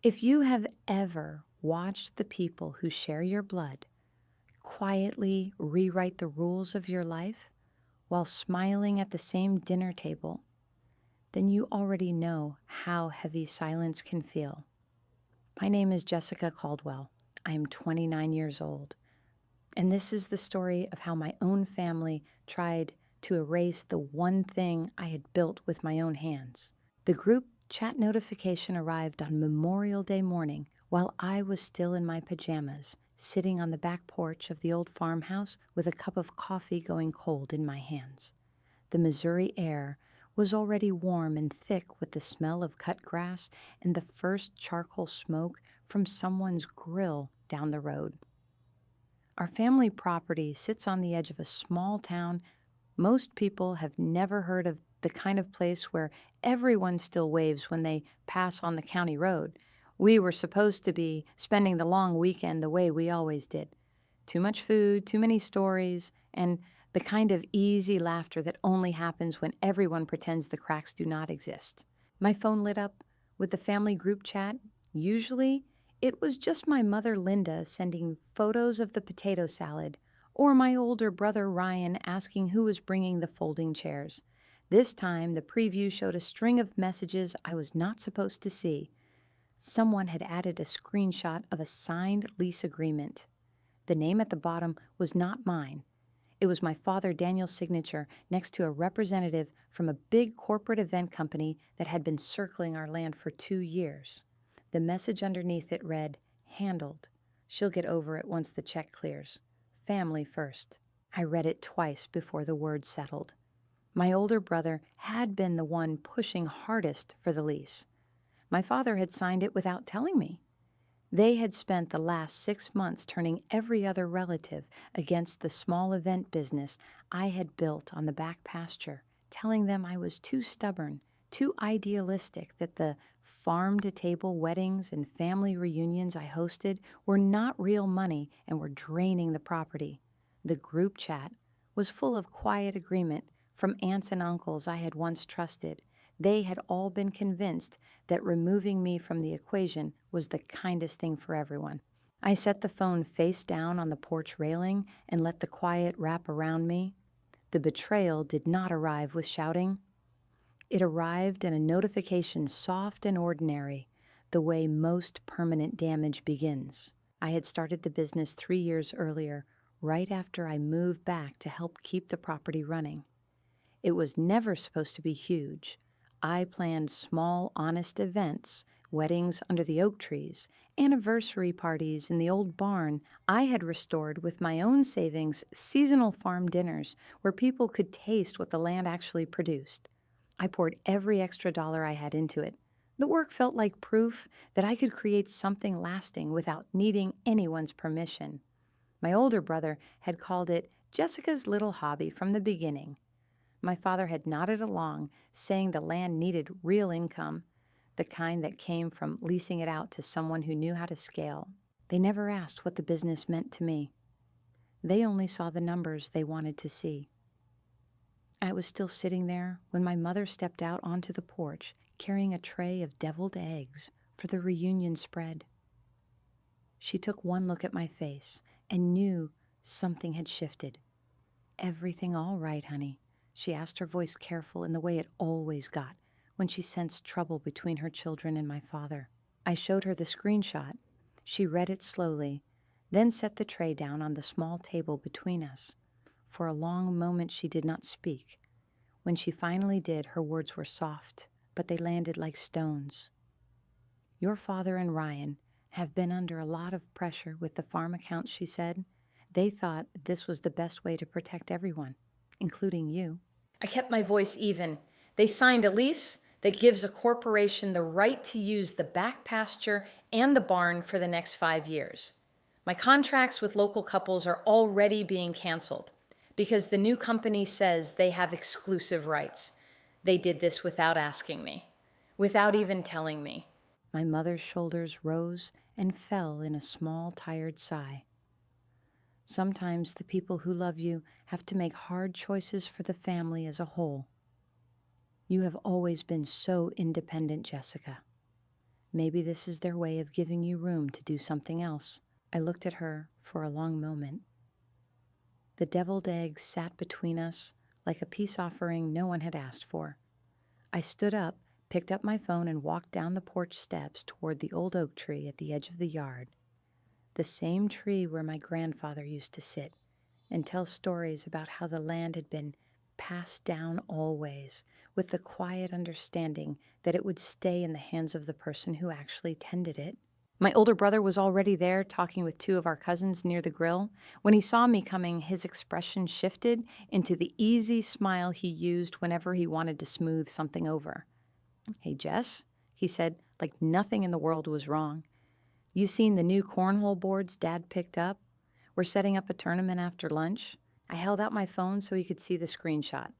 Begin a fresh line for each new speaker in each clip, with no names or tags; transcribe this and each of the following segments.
If you have ever watched the people who share your blood quietly rewrite the rules of your life while smiling at the same dinner table, then you already know how heavy silence can feel. My name is Jessica Caldwell. I am 29 years old, and this is the story of how my own family tried to erase the one thing I had built with my own hands. The group chat notification arrived on Memorial Day morning while I was still in my pajamas, sitting on the back porch of the old farmhouse with a cup of coffee going cold in my hands. The Missouri air was already warm and thick with the smell of cut grass and the first charcoal smoke from someone's grill down the road. Our family property sits on the edge of a small town. Most people have never heard of the kind of place where everyone still waves when they pass on the county road. We were supposed to be spending the long weekend the way we always did. Too much food, too many stories, and the kind of easy laughter that only happens when everyone pretends the cracks do not exist. My phone lit up with the family group chat. Usually, it was just my mother Linda sending photos of the potato salad, or my older brother Ryan asking who was bringing the folding chairs. This time, the preview showed a string of messages I was not supposed to see. Someone had added a screenshot of a signed lease agreement. The name at the bottom was not mine. It was my father Daniel's signature next to a representative from a big corporate event company that had been circling our land for 2 years. The message underneath it read, "Handled. She'll get over it once the check clears. Family first." I read it twice before the words settled. My older brother had been the one pushing hardest for the lease. My father had signed it without telling me. They had spent the last 6 months turning every other relative against the small event business I had built on the back pasture, telling them I was too stubborn, too idealistic, that the farm-to-table weddings and family reunions I hosted were not real money and were draining the property. The group chat was full of quiet agreement from aunts and uncles I had once trusted. They had all been convinced that removing me from the equation was the kindest thing for everyone. I set the phone face down on the porch railing and let the quiet wrap around me. The betrayal did not arrive with shouting. It arrived in a notification soft and ordinary, the way most permanent damage begins. I had started the business 3 years earlier, right after I moved back to help keep the property running. It was never supposed to be huge. I planned small, honest events, weddings under the oak trees, anniversary parties in the old barn I had restored with my own savings, seasonal farm dinners where people could taste what the land actually produced. I poured every extra dollar I had into it. The work felt like proof that I could create something lasting without needing anyone's permission. My older brother had called it Jessica's little hobby from the beginning. My father had nodded along, saying the land needed real income, the kind that came from leasing it out to someone who knew how to scale. They never asked what the business meant to me. They only saw the numbers they wanted to see. I was still sitting there when my mother stepped out onto the porch, carrying a tray of deviled eggs for the reunion spread. She took one look at my face and knew something had shifted. "Everything all right, honey?" She asked, her voice careful in the way it always got when she sensed trouble between her children and my father. I showed her the screenshot. She read it slowly, then set the tray down on the small table between us. For a long moment she did not speak. When she finally did, her words were soft, but they landed like stones. "Your father and Ryan have been under a lot of pressure with the farm accounts," she said. "They thought this was the best way to protect everyone, including you." I kept my voice even. "They signed a lease that gives a corporation the right to use the back pasture and the barn for the next 5 years. My contracts with local couples are already being canceled because the new company says they have exclusive rights. They did this without asking me, without even telling me." My mother's shoulders rose and fell in a small, tired sigh. Sometimes the people who love you have to make hard choices for the family as a whole. You have always been so independent, Jessica. Maybe this is their way of giving you room to do something else." I looked at her for a long moment. The deviled egg sat between us like a peace offering no one had asked for. I stood up, picked up my phone, and walked down the porch steps toward the old oak tree at the edge of the yard, the same tree where my grandfather used to sit and tell stories about how the land had been passed down always, with the quiet understanding that it would stay in the hands of the person who actually tended it. My older brother was already there talking with two of our cousins near the grill. When he saw me coming, his expression shifted into the easy smile he used whenever he wanted to smooth something over. "Hey, Jess," he said, like nothing in the world was wrong. "You seen the new cornhole boards Dad picked up? We're setting up a tournament after lunch." I held out my phone so he could see the screenshot.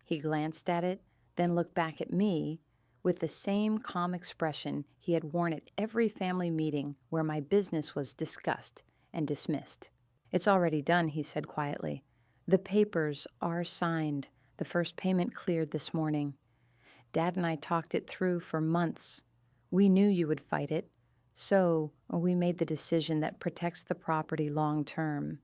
He glanced at it, then looked back at me with the same calm expression he had worn at every family meeting where my business was discussed and dismissed. "It's already done," he said quietly. "The papers are signed. The first payment cleared this morning. Dad and I talked it through for months. We knew you would fight it, so we made the decision that protects the property long term.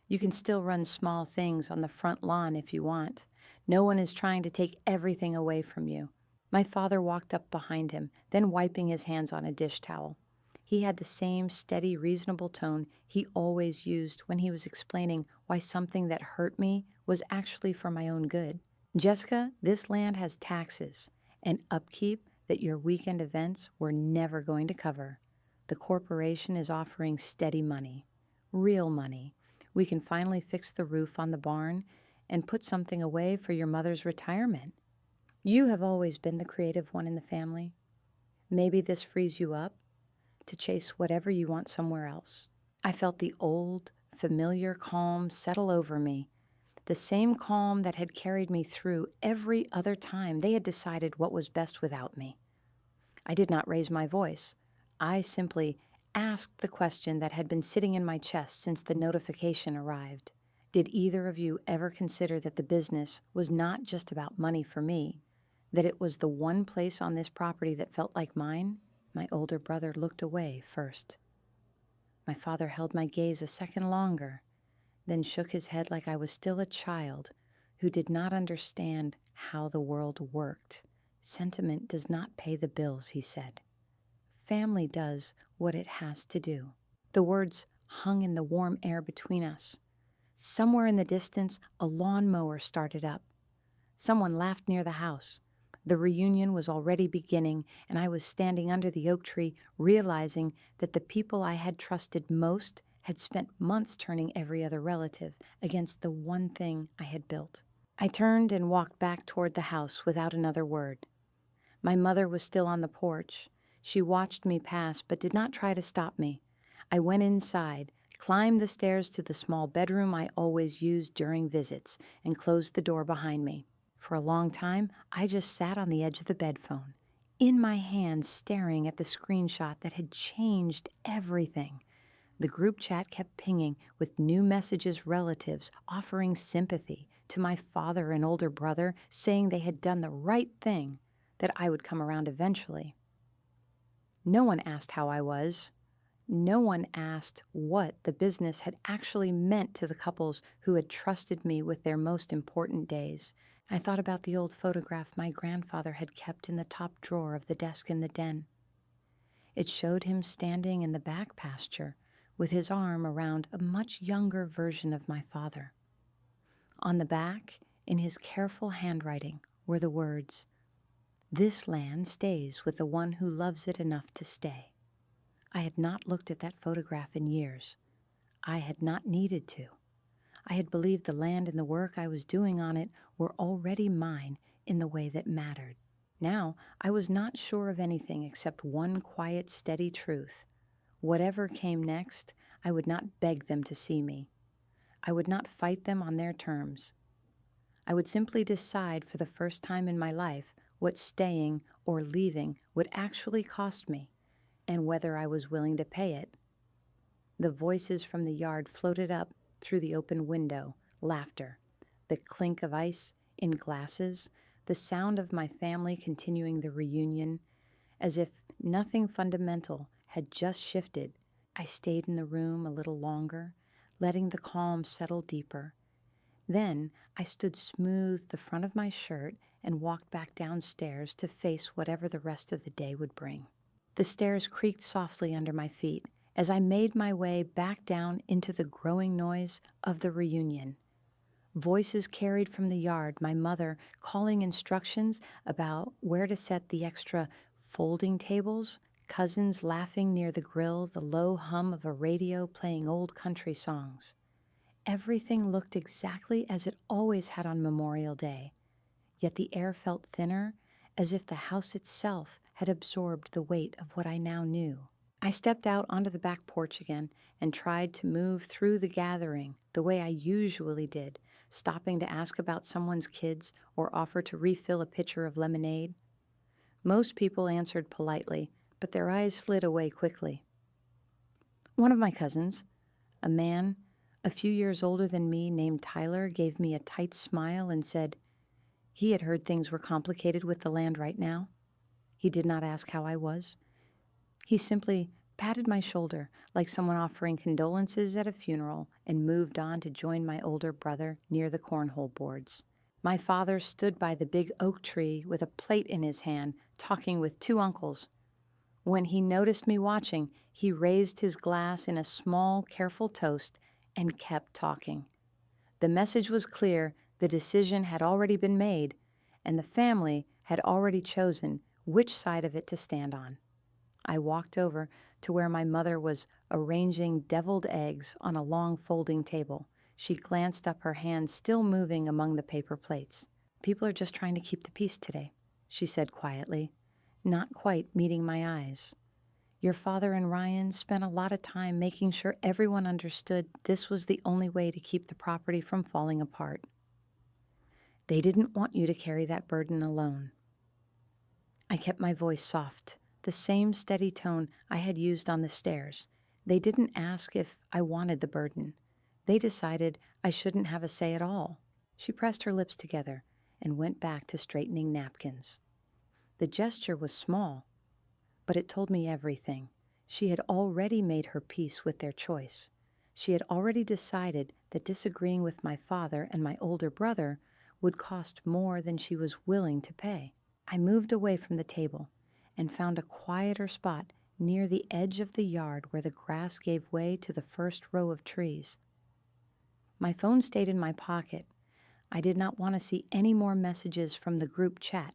You can still run small things on the front lawn if you want. No one is trying to take everything away from you." My father walked up behind him, then wiping his hands on a dish towel. He had the same steady, reasonable tone he always used when he was explaining why something that hurt me was actually for my own good. "Jessica, this land has taxes and upkeep that your weekend events were never going to cover. The corporation is offering steady money, real money. We can finally fix the roof on the barn and put something away for your mother's retirement. You have always been the creative one in the family. Maybe this frees you up to chase whatever you want somewhere else." I felt the old, familiar calm settle over me, the same calm that had carried me through every other time they had decided what was best without me. I did not raise my voice. I simply asked the question that had been sitting in my chest since the notification arrived. Did either of you ever consider that the business was not just about money for me, that it was the one place on this property that felt like mine? My older brother looked away first. My father held my gaze a second longer, then shook his head like I was still a child who did not understand how the world worked. "Sentiment does not pay the bills," he said. "Family does what it has to do." The words hung in the warm air between us. Somewhere in the distance, a lawnmower started up. Someone laughed near the house. The reunion was already beginning, and I was standing under the oak tree, realizing that the people I had trusted most had spent months turning every other relative against the one thing I had built. I turned and walked back toward the house without another word. My mother was still on the porch. She watched me pass, but did not try to stop me. I went inside, climbed the stairs to the small bedroom I always used during visits, and closed the door behind me. For a long time, I just sat on the edge of the bed phone, in my hands staring at the screenshot that had changed everything. The group chat kept pinging with new messages, relatives offering sympathy to my father and older brother, saying they had done the right thing, that I would come around eventually. No one asked how I was. No one asked what the business had actually meant to the couples who had trusted me with their most important days. I thought about the old photograph my grandfather had kept in the top drawer of the desk in the den. It showed him standing in the back pasture with his arm around a much younger version of my father. On the back, in his careful handwriting, were the words, "This land stays with the one who loves it enough to stay." I had not looked at that photograph in years. I had not needed to. I had believed the land and the work I was doing on it were already mine in the way that mattered. Now I was not sure of anything except one quiet, steady truth. Whatever came next, I would not beg them to see me. I would not fight them on their terms. I would simply decide for the first time in my life what staying or leaving would actually cost me, and whether I was willing to pay it. The voices from the yard floated up through the open window, laughter, the clink of ice in glasses, the sound of my family continuing the reunion, as if nothing fundamental had just shifted. I stayed in the room a little longer, letting the calm settle deeper. Then I stood smooth the front of my shirt and walked back downstairs to face whatever the rest of the day would bring. The stairs creaked softly under my feet as I made my way back down into the growing noise of the reunion. Voices carried from the yard, my mother calling instructions about where to set the extra folding tables, cousins laughing near the grill, the low hum of a radio playing old country songs. Everything looked exactly as it always had on Memorial Day, yet the air felt thinner, as if the house itself had absorbed the weight of what I now knew. I stepped out onto the back porch again and tried to move through the gathering the way I usually did, stopping to ask about someone's kids or offer to refill a pitcher of lemonade. Most people answered politely, but their eyes slid away quickly. One of my cousins, a man a few years older than me named Tyler, gave me a tight smile and said he had heard things were complicated with the land right now. He did not ask how I was. He simply patted my shoulder like someone offering condolences at a funeral and moved on to join my older brother near the cornhole boards. My father stood by the big oak tree with a plate in his hand, talking with two uncles. When he noticed me watching, he raised his glass in a small, careful toast and kept talking. The message was clear, the decision had already been made, and the family had already chosen which side of it to stand on. I walked over to where my mother was arranging deviled eggs on a long folding table. She glanced up, her hands still moving among the paper plates. "People are just trying to keep the peace today," she said quietly, not quite meeting my eyes. "Your father and Ryan spent a lot of time making sure everyone understood this was the only way to keep the property from falling apart. They didn't want you to carry that burden alone." I kept my voice soft, the same steady tone I had used on the stairs. They didn't ask if I wanted the burden. They decided I shouldn't have a say at all. She pressed her lips together and went back to straightening napkins. The gesture was small, but it told me everything. She had already made her peace with their choice. She had already decided that disagreeing with my father and my older brother would cost more than she was willing to pay. I moved away from the table and found a quieter spot near the edge of the yard where the grass gave way to the first row of trees. My phone stayed in my pocket. I did not want to see any more messages from the group chat.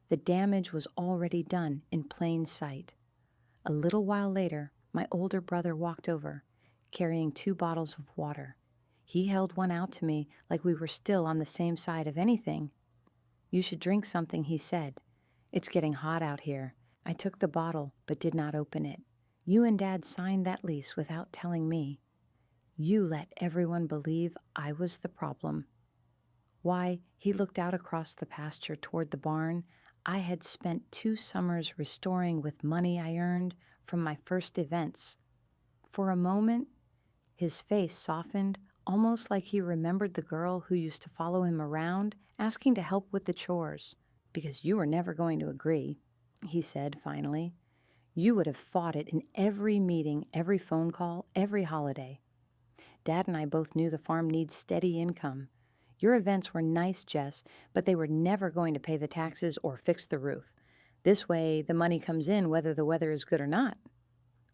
The damage was already done in plain sight. A little while later, my older brother walked over, carrying 2 bottles of water. He held one out to me like we were still on the same side of anything. "You should drink something," he said. "It's getting hot out here." I took the bottle but did not open it. "You and Dad signed that lease without telling me. You let everyone believe I was the problem." Why, he looked out across the pasture toward the barn. I had spent 2 summers restoring with money I earned from my first events. For a moment, his face softened, almost like he remembered the girl who used to follow him around, asking to help with the chores. "Because you were never going to agree," he said finally. "You would have fought it in every meeting, every phone call, every holiday. Dad and I both knew the farm needs steady income. Your events were nice, Jess, but they were never going to pay the taxes or fix the roof. This way, the money comes in whether the weather is good or not.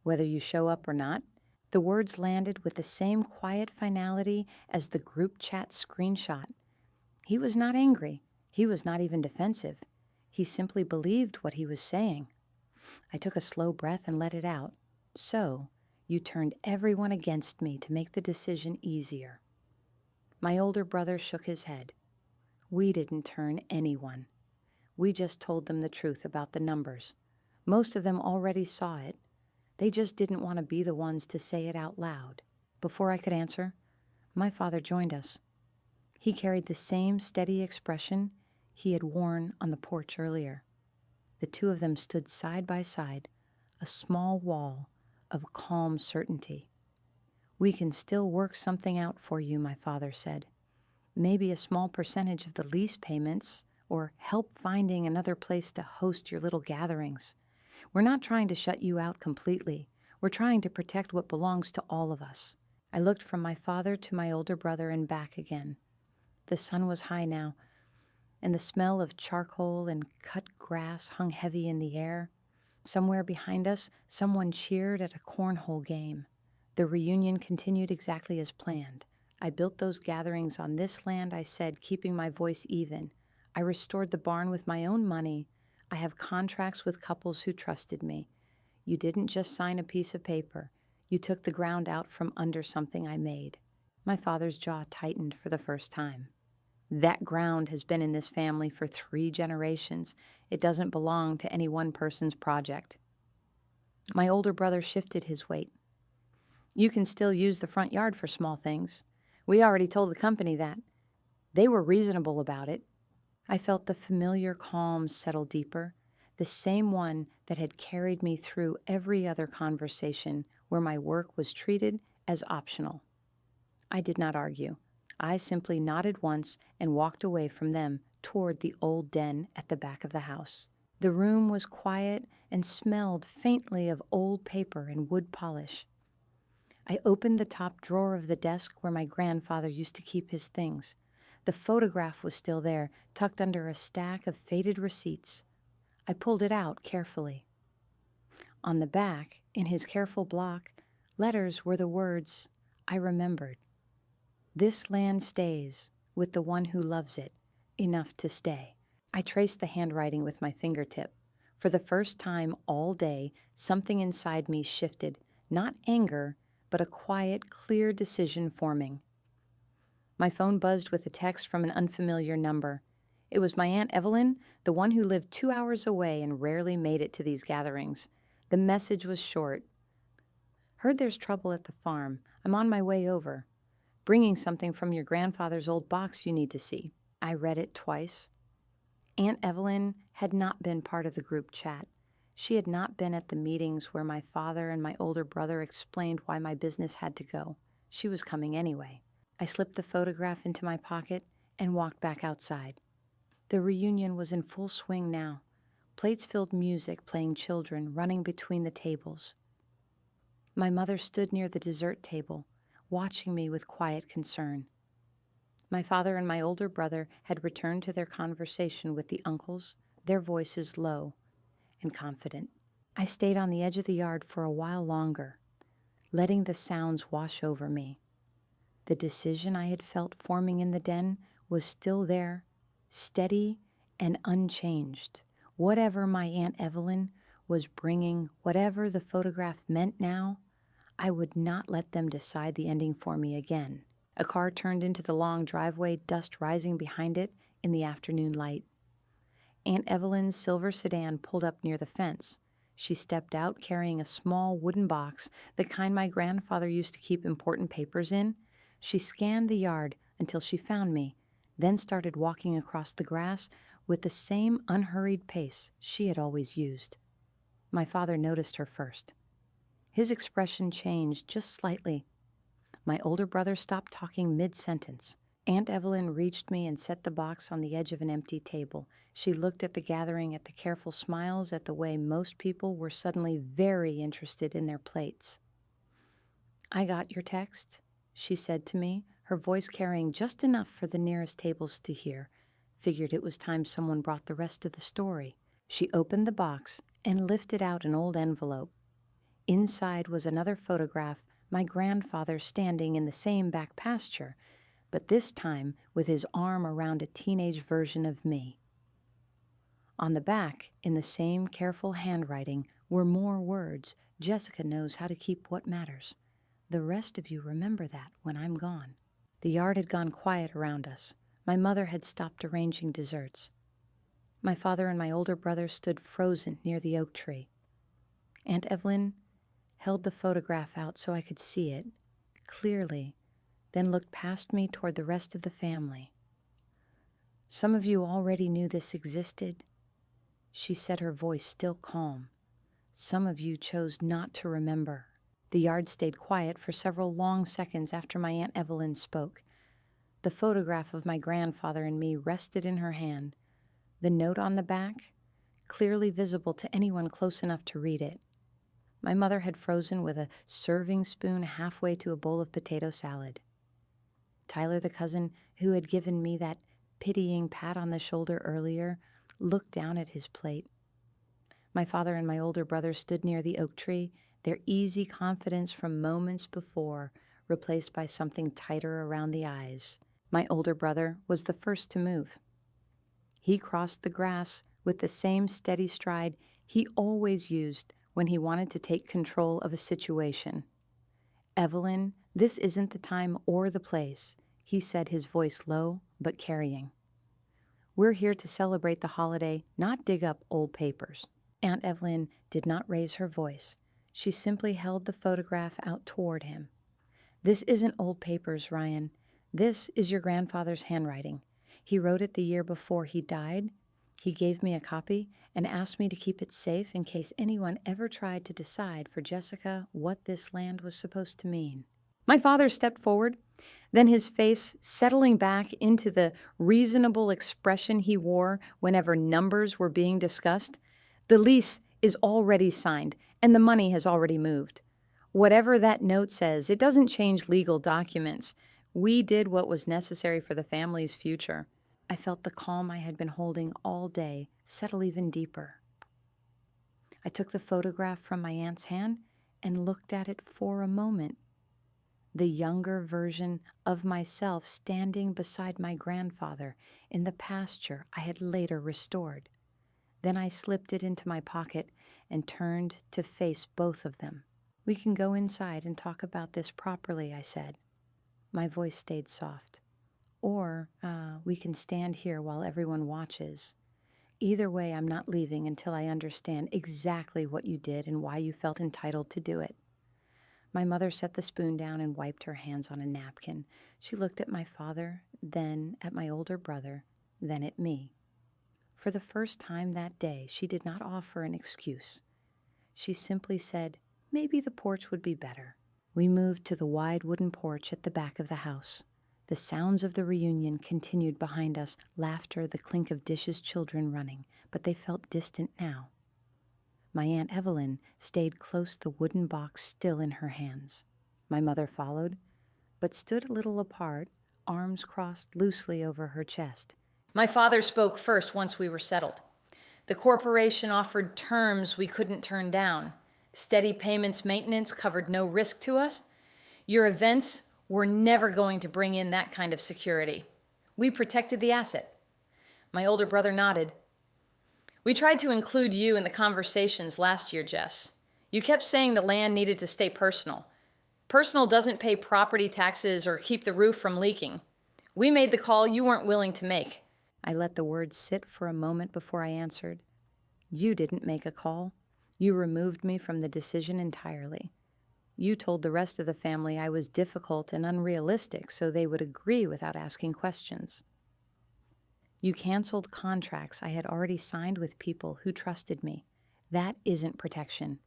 Whether you show up or not." The words landed with the same quiet finality as the group chat screenshot. He was not angry. He was not even defensive. He simply believed what he was saying. I took a slow breath and let it out. "So, you turned everyone against me to make the decision easier." My older brother shook his head. "We didn't turn anyone. We just told them the truth about the numbers. Most of them already saw it. They just didn't want to be the ones to say it out loud." Before I could answer, my father joined us. He carried the same steady expression he had worn on the porch earlier. The two of them stood side by side, a small wall of calm certainty. "We can still work something out for you," my father said. "Maybe a small percentage of the lease payments, or help finding another place to host your little gatherings. We're not trying to shut you out completely. We're trying to protect what belongs to all of us." I looked from my father to my older brother and back again. The sun was high now, and the smell of charcoal and cut grass hung heavy in the air. Somewhere behind us, someone cheered at a cornhole game. The reunion continued exactly as planned. "I built those gatherings on this land," I said, keeping my voice even. "I restored the barn with my own money. I have contracts with couples who trusted me. You didn't just sign a piece of paper. You took the ground out from under something I made." My father's jaw tightened for the first time. "That ground has been in this family for 3 generations. It doesn't belong to any one person's project." My older brother shifted his weight. "You can still use the front yard for small things. We already told the company that. They were reasonable about it." I felt the familiar calm settle deeper, the same one that had carried me through every other conversation where my work was treated as optional. I did not argue. I simply nodded once and walked away from them toward the old den at the back of the house. The room was quiet and smelled faintly of old paper and wood polish. I opened the top drawer of the desk where my grandfather used to keep his things. The photograph was still there, tucked under a stack of faded receipts. I pulled it out carefully. On the back, in his careful block, letters were the words I remembered. "This land stays with the one who loves it, enough to stay." I traced the handwriting with my fingertip. For the first time all day, something inside me shifted, not anger, but a quiet, clear decision forming. My phone buzzed with a text from an unfamiliar number. It was my Aunt Evelyn, the one who lived 2 hours away and rarely made it to these gatherings. The message was short. "Heard there's trouble at the farm. I'm on my way over. Bringing something from your grandfather's old box you need to see." I read it twice. Aunt Evelyn had not been part of the group chat. She had not been at the meetings where my father and my older brother explained why my business had to go. She was coming anyway. I slipped the photograph into my pocket and walked back outside. The reunion was in full swing now. Plates-filled music playing, children running between the tables. My mother stood near the dessert table, watching me with quiet concern. My father and my older brother had returned to their conversation with the uncles, their voices low and confident. I stayed on the edge of the yard for a while longer, letting the sounds wash over me. The decision I had felt forming in the den was still there, steady and unchanged. Whatever my Aunt Evelyn was bringing, whatever the photograph meant now, I would not let them decide the ending for me again. A car turned into the long driveway, dust rising behind it in the afternoon light. Aunt Evelyn's silver sedan pulled up near the fence. She stepped out carrying a small wooden box, the kind my grandfather used to keep important papers in. She scanned the yard until she found me, then started walking across the grass with the same unhurried pace she had always used. My father noticed her first. His expression changed just slightly. My older brother stopped talking mid-sentence. Aunt Evelyn reached me and set the box on the edge of an empty table. She looked at the gathering, at the careful smiles, at the way most people were suddenly very interested in their plates. "I got your text," she said to me, her voice carrying just enough for the nearest tables to hear. Figured it was time someone brought the rest of the story. She opened the box and lifted out an old envelope. Inside was another photograph, my grandfather standing in the same back pasture, but this time with his arm around a teenage version of me. On the back, in the same careful handwriting, were more words. "Jessica knows how to keep what matters. The rest of you remember that when I'm gone." The yard had gone quiet around us. My mother had stopped arranging desserts. My father and my older brother stood frozen near the oak tree. Aunt Evelyn held the photograph out so I could see it clearly, then looked past me toward the rest of the family. "Some of you already knew this existed," she said, her voice still calm. "Some of you chose not to remember." The yard stayed quiet for several long seconds after my Aunt Evelyn spoke. The photograph of my grandfather and me rested in her hand. The note on the back, clearly visible to anyone close enough to read it. My mother had frozen with a serving spoon halfway to a bowl of potato salad. Tyler, the cousin who had given me that pitying pat on the shoulder earlier, looked down at his plate. My father and my older brother stood near the oak tree, their easy confidence from moments before replaced by something tighter around the eyes. My older brother was the first to move. He crossed the grass with the same steady stride he always used when he wanted to take control of a situation. "Evelyn, this isn't the time or the place," he said, his voice low but carrying. "We're here to celebrate the holiday, not dig up old papers." Aunt Evelyn did not raise her voice. She simply held the photograph out toward him. "This isn't old papers, Ryan. This is your grandfather's handwriting. He wrote it the year before he died. He gave me a copy and asked me to keep it safe in case anyone ever tried to decide for Jessica what this land was supposed to mean." My father stepped forward, then his face settling back into the reasonable expression he wore whenever numbers were being discussed. "The lease is already signed, and the money has already moved. Whatever that note says, it doesn't change legal documents. We did what was necessary for the family's future." I felt the calm I had been holding all day settle even deeper. I took the photograph from my aunt's hand and looked at it for a moment. The younger version of myself standing beside my grandfather in the pasture I had later restored. Then I slipped it into my pocket and turned to face both of them. "We can go inside and talk about this properly," I said. My voice stayed soft. "Or we can stand here while everyone watches. Either way, I'm not leaving until I understand exactly what you did and why you felt entitled to do it." My mother set the spoon down and wiped her hands on a napkin. She looked at my father, then at my older brother, then at me. For the first time that day, she did not offer an excuse. She simply said, "Maybe the porch would be better." We moved to the wide wooden porch at the back of the house. The sounds of the reunion continued behind us, laughter, the clink of dishes, children running, but they felt distant now. My Aunt Evelyn stayed close, the wooden box still in her hands. My mother followed, but stood a little apart, arms crossed loosely over her chest. My father spoke first once we were settled. The corporation offered terms we couldn't turn down. Steady payments, maintenance covered no risk to us. Your events were never going to bring in that kind of security. We protected the asset. My older brother nodded. "We tried to include you in the conversations last year, Jess. You kept saying the land needed to stay personal. Personal doesn't pay property taxes or keep the roof from leaking. We made the call you weren't willing to make." I let the words sit for a moment before I answered. "You didn't make a call. You removed me from the decision entirely. You told the rest of the family I was difficult and unrealistic so they would agree without asking questions. You canceled contracts I had already signed with people who trusted me. That isn't protection.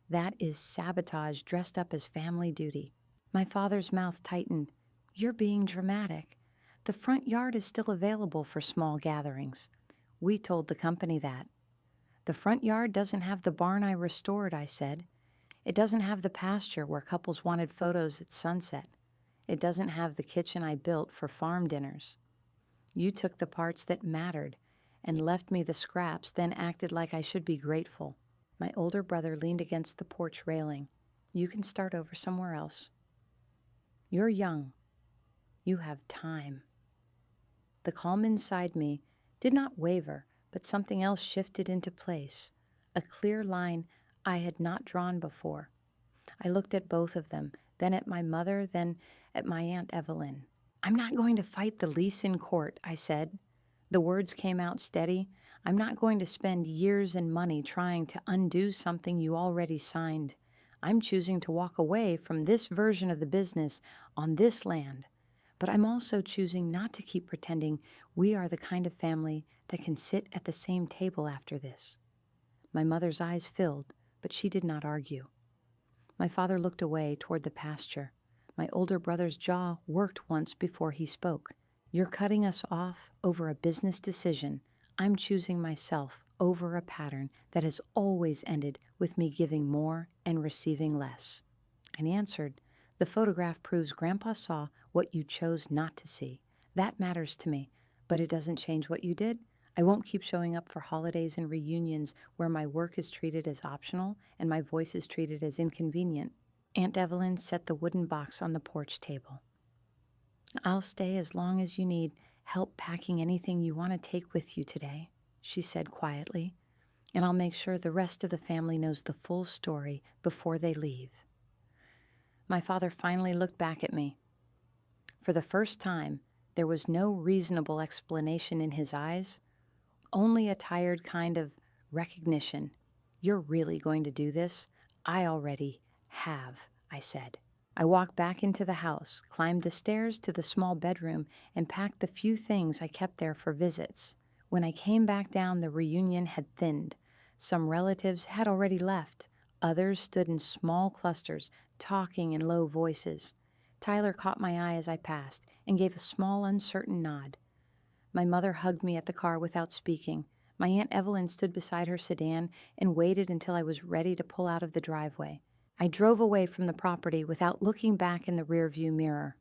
That is sabotage dressed up as family duty." My father's mouth tightened. "You're being dramatic. The front yard is still available for small gatherings. We told the company that." "The front yard doesn't have the barn I restored," I said. "It doesn't have the pasture where couples wanted photos at sunset. It doesn't have the kitchen I built for farm dinners. You took the parts that mattered and left me the scraps, then acted like I should be grateful." My older brother leaned against the porch railing. "You can start over somewhere else. You're young. You have time." The calm inside me did not waver, but something else shifted into place, a clear line I had not drawn before. I looked at both of them, then at my mother, then at my Aunt Evelyn. "I'm not going to fight the lease in court," I said. The words came out steady. "I'm not going to spend years and money trying to undo something you already signed. I'm choosing to walk away from this version of the business on this land. But I'm also choosing not to keep pretending we are the kind of family that can sit at the same table after this." My mother's eyes filled, but she did not argue. My father looked away toward the pasture. My older brother's jaw worked once before he spoke. "You're cutting us off over a business decision. I'm choosing myself over a pattern that has always ended with me giving more and receiving less? And he answered, "The photograph proves Grandpa saw what you chose not to see. That matters to me, but it doesn't change what you did. I won't keep showing up for holidays and reunions where my work is treated as optional and my voice is treated as inconvenient." Aunt Evelyn set the wooden box on the porch table. "I'll stay as long as you need help packing anything you want to take with you today," she said quietly, "and I'll make sure the rest of the family knows the full story before they leave." My father finally looked back at me. For the first time, there was no reasonable explanation in his eyes, only a tired kind of recognition. "You're really going to do this? I already have," I said. I walked back into the house, climbed the stairs to the small bedroom, and packed the few things I kept there for visits. When I came back down, the reunion had thinned. Some relatives had already left. Others stood in small clusters, talking in low voices. Tyler caught my eye as I passed and gave a small, uncertain nod. My mother hugged me at the car without speaking. My Aunt Evelyn stood beside her sedan and waited until I was ready to pull out of the driveway. I drove away from the property without looking back in the rearview mirror.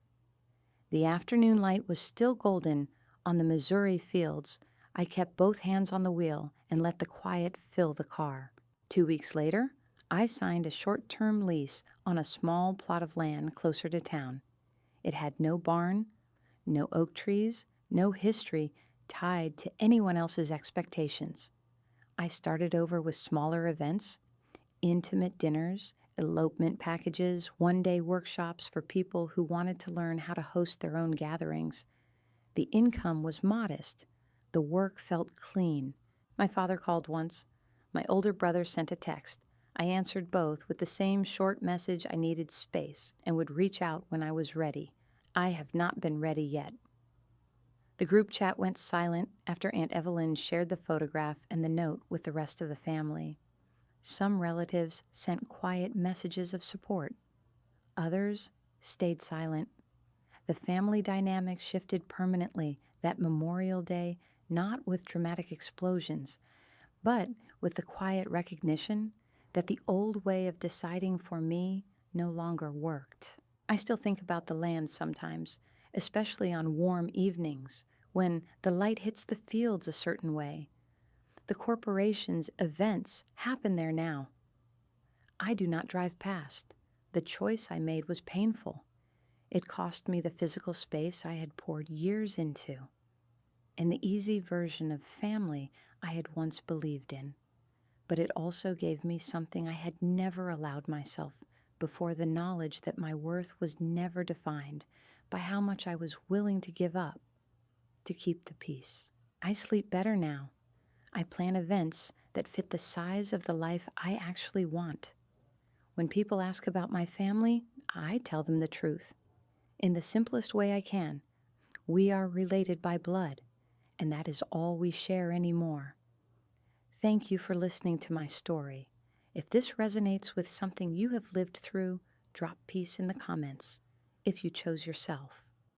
The afternoon light was still golden on the Missouri fields. I kept both hands on the wheel and let the quiet fill the car. 2 weeks later, I signed a short-term lease on a small plot of land closer to town. It had no barn, no oak trees, no history tied to anyone else's expectations. I started over with smaller events, intimate dinners, elopement packages, one-day workshops for people who wanted to learn how to host their own gatherings. The income was modest. The work felt clean. My father called once. My older brother sent a text. I answered both with the same short message: I needed space and would reach out when I was ready. I have not been ready yet. The group chat went silent after Aunt Evelyn shared the photograph and the note with the rest of the family. Some relatives sent quiet messages of support. Others stayed silent. The family dynamic shifted permanently that Memorial Day, not with dramatic explosions, but with the quiet recognition that the old way of deciding for me no longer worked. I still think about the land sometimes, especially on warm evenings when the light hits the fields a certain way. The corporation's events happen there now. I do not drive past. The choice I made was painful. It cost me the physical space I had poured years into, and the easy version of family I had once believed in. But it also gave me something I had never allowed myself before: the knowledge that my worth was never defined by how much I was willing to give up to keep the peace. I sleep better now. I plan events that fit the size of the life I actually want. When people ask about my family, I tell them the truth. In the simplest way I can. We are related by blood, and that is all we share anymore. Thank you for listening to my story. If this resonates with something you have lived through, drop peace in the comments if you chose yourself.